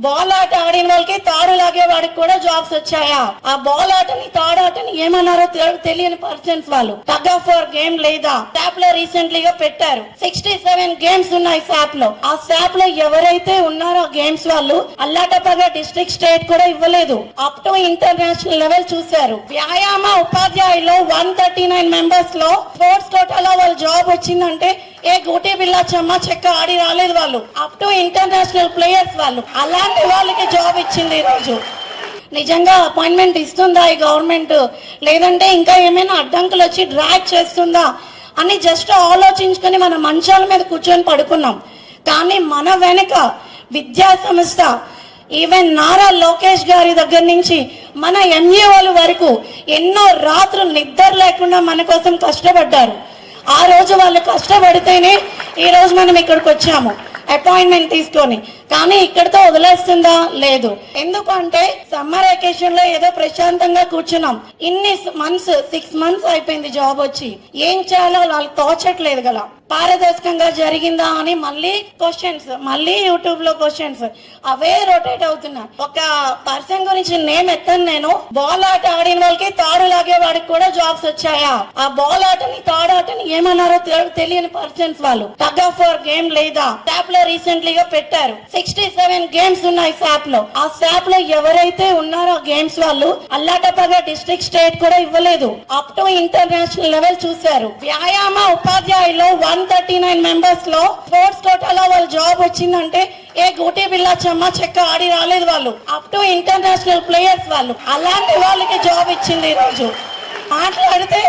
Ball ఆట ఆడిన వాళ్ళకి తాడు లాగే వాడికి కూడా జాబ్స్ వచ్చాయా? ఆ బాల్ ఆటని తాడు ఆటని ఏమన్నారో తెలియని పర్సన్స్ వాళ్ళు. టగ్ ఆఫ్ వార్ గేమ్ లేదా? శాప్ లో రీసెంట్లీగా పెట్టారు. 67 గేమ్స్ ఉన్నాయి శాప్ లో. ఆ శాప్ లో ఎవరైతే ఉన్నారో గేమ్స్ వాళ్ళు అల్లాటప్పగా డిస్ట్రిక్ట్ స్టేట్ కూడా ఇవ్వలేదు, అప్ టు ఇంటర్నేషనల్ లెవెల్ చూశారు. వ్యాయామ ఉపాధ్యాయులు 139 మెంబర్స్ లో స్పోర్ట్స్ కోటాలో వాళ్ళ జాబ్ వచ్చిందంటే ఏ గూటి బిల్లా చెమ్మ చెక్క ఆడి రాలేదు వాళ్ళు, అప్ టు ఇంటర్నేషనల్ ప్లేయర్స్ వాళ్ళు. అలాంటి వాళ్ళకి జాబ్ ఇచ్చింది ఈ రోజు. నిజంగా అపాయింట్మెంట్ ఇస్తుందా ఈ గవర్నమెంట్, లేదంటే ఇంకా ఏమైనా అడ్డంకులు వచ్చి డ్రాగ్ చేస్తుందా అని జస్ట్ ఆలోచించుకొని మన మంచాల మీద కూర్చొని పడుకున్నాం. కానీ మన వెనక విద్యా సంస్థ, ఈవెన్ నారా లోకేష్ గారి దగ్గర నుంచి మన ఎంఈఓల వరకు ఎన్నో రాత్రులు నిద్ర లేకుండా మన కోసం కష్టపడ్డారు. ఆ రోజు వాళ్ళు కష్టపడితేనే ఈ రోజు మనం ఇక్కడికి వచ్చాము అపాయింట్మెంట్ తీసుకొని. కానీ ఇక్కడితో వదిలేస్తుందా? లేదు. ఎందుకంటే సమ్మర్ వెకేషన్ లో ఏదో ప్రశాంతంగా కూర్చున్నాం. ఇన్ని మంత్స్ 6 మంత్స్ అయిపోయింది జాబ్ వచ్చి. ఏం చేయాలో వాళ్ళకి తోచట్లేదు కదా. పారదర్శకంగా జరిగిందా అని మళ్ళీ క్వశ్చన్స్, మళ్ళీ యూట్యూబ్ లో క్వశ్చన్స్ అవే రొటేట్ అవుతున్నాయి. ఒక పర్సన్ గురించి నేమ్ ఎత్తాను నేను. బాల్ ఆట ఆడిన వాళ్ళకి తాడు లాగే వాడికి కూడా జాబ్స్ వచ్చాయా? ఆ బాల్ ఆటని తాడు ఆటని ఏమన్నారో తెలియని పర్సన్స్ వాళ్ళు. టగ్ ఆఫ్ వార్ గేమ్ లేదా? శాప్ లో రీసెంట్లీగా పెట్టారు. 67 గేమ్స్ ఉన్నాయి శాప్ లో. ఆ శాప్ లో ఎవరైతే ఉన్నారో గేమ్స్ వాళ్ళు అల్లాటప్పగా డిస్ట్రిక్ట్ స్టేట్ కూడా ఇవ్వలేదు, అప్ టు ఇంటర్నేషనల్ లెవెల్ చూశారు. వ్యాయామ ఉపాధ్యాయులు 139 మెంబర్స్ లో స్పోర్ట్స్ కోటాలో వాళ్ళ జాబ్ వచ్చిందంటే ఏ గూటి బిల్లా చెమ్మ చెక్క ఆడి రాలేదు వాళ్ళు, అప్ టు ఇంటర్నేషనల్ ప్లేయర్స్ వాళ్ళు. అలాంటి వాళ్ళకి జాబ్ ఇచ్చింది ఈ రోజు. మాట్లాడితే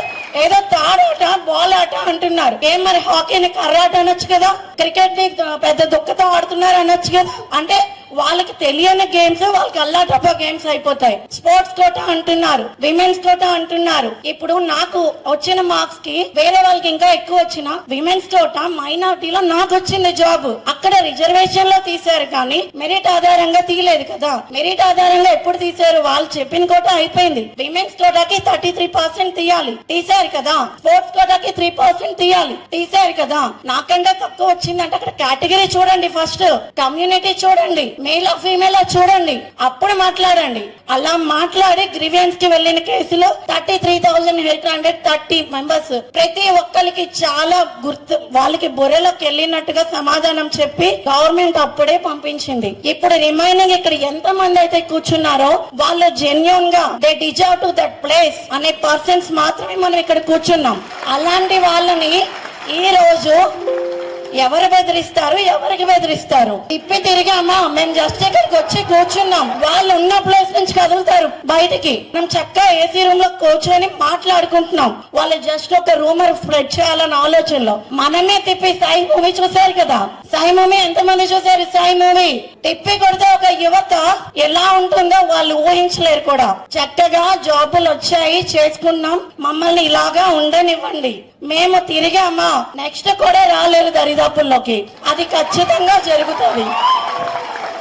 ఏదో తాడాట బాల్ ఆట అంటున్నారు. ఏం మరి హాకీని కర్రాట అనొచ్చు కదా, క్రికెట్ ని పెద్ద దుక్కతో ఆడుతున్నారు అనొచ్చు కదా. అంటే వాళ్ళకి తెలియని గేమ్స్ వాళ్ళకి అల్లాటప్ప గేమ్స్ అయిపోతాయి. స్పోర్ట్స్ కోటా అంటున్నారు, విమెన్స్ కోటా అంటున్నారు. ఇప్పుడు నాకు వచ్చిన మార్క్స్ కి వేరే వాళ్ళకి ఇంకా ఎక్కువ వచ్చిన విమెన్స్ కోటా మైనారిటీలో నాకు వచ్చింది జాబ్. అక్కడ రిజర్వేషన్ లో తీశారు కానీ మెరిట్ ఆధారంగా తీయలేదు కదా. మెరిట్ ఆధారంగా ఎప్పుడు తీశారు? వాళ్ళు చెప్పిన కోటా అయిపోయింది. విమెన్స్ కోటాకి 33% తీయాలి, తీశారు కదా. స్పోర్ట్స్ కోటాకి 3% తీయాలి, తీశారు కదా. నాకంటే తక్కువ వచ్చిందంటే అక్కడ కేటగిరీ చూడండి, ఫస్ట్ కమ్యూనిటీ చూడండి, మేల్ ఫీమేల్ చూడండి, అప్పుడు మాట్లాడండి. అలా మాట్లాడి గ్రీవెన్స్ కి వెళ్ళిన కేసులో 33,830 మెంబర్స్ ప్రతి ఒక్కరికి చాలా గుర్తు, వాళ్ళకి బుర్రలోకి వెళ్ళినట్టుగా సమాధానం చెప్పి గవర్నమెంట్ అప్పుడే పంపించింది. ఇప్పుడు రిమైనింగ్ ఇక్కడ ఎంత మంది అయితే కూర్చున్నారో వాళ్ళు జెన్యూన్ గా they deserve to that place అనే పర్సన్స్ మాత్రమే మనం ఇక్కడ కూర్చున్నాం. అలాంటి వాళ్ళని ఈ రోజు ఎవరు బెదిరిస్తారు? ఎవరికి బెదిరిస్తారు? తిప్పి తిరిగామా, మేము జస్ట్ ఇక్కడికి వచ్చి కూర్చున్నాం, వాళ్ళు ఉన్న ప్లేస్ నుంచి కదులుతారు బయటికి. మనం చక్కగా ఏసీ రూమ్ లో కూర్చొని మాట్లాడుకుంటున్నాం. వాళ్ళు జస్ట్ ఒక రూమర్ స్ప్రెడ్ చేయాలని ఆలోచనలో మనమే తిప్పి. సాయి మూవీ చూసారు కదా, సాయి మూవీ ఎంతమంది చూసారు? సాయి మూవీ తిప్పి కొడితే ఒక యువత ఎలా ఉంటుందో వాళ్ళు ఊహించలేరు కూడా. చక్కగా జాబులు వచ్చాయి, చేసుకున్నాం, మమ్మల్ని ఇలాగా ఉండనివ్వండి. మేము తిరిగామా, నెక్స్ట్ కూడా రాలేరు దరిదాపుల్లోకి. అది ఖచ్చితంగా జరుగుతుంది.